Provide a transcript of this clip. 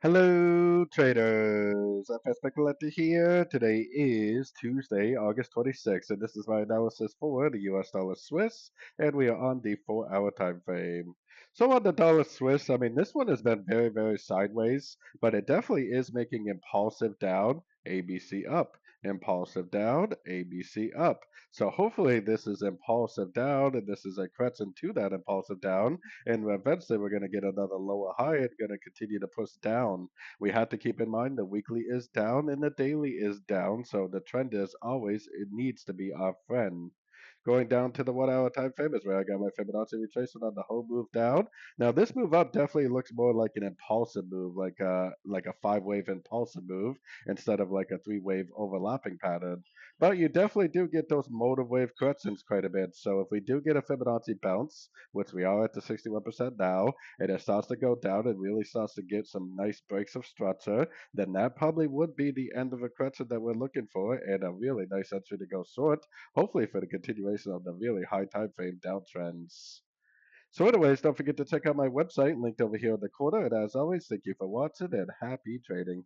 Hello, traders. FX Pip Collector here. Today is Tuesday, August 26th, and this is my analysis for the US dollar Swiss, and we are on the 4-hour time frame. So on the dollar Swiss, I mean, this one has been very, very sideways, but it definitely is making impulsive down, ABC up, impulsive down, ABC up. So hopefully this is impulsive down, and this is a correction to that impulsive down, and eventually we're going to get another lower high and going to continue to push down. We have to keep in mind the weekly is down and the daily is down, so the trend is always it needs to be our friend. Going down to the 1 hour time frame is where I got my Fibonacci retracement on the whole move down. Now this move up definitely looks more like an impulsive move, like a 5 wave impulsive move instead of like a 3 wave overlapping pattern. But you definitely do get those motive wave corrections quite a bit. So if we do get a Fibonacci bounce, which we are at the 61% now, and it starts to go down and really starts to get some nice breaks of structure, then that probably would be the end of a correction that we're looking for and a really nice entry to go short, hopefully for the continuation of the really high time frame downtrends. So anyways, don't forget to check out my website linked over here in the corner. And as always, thank you for watching and happy trading.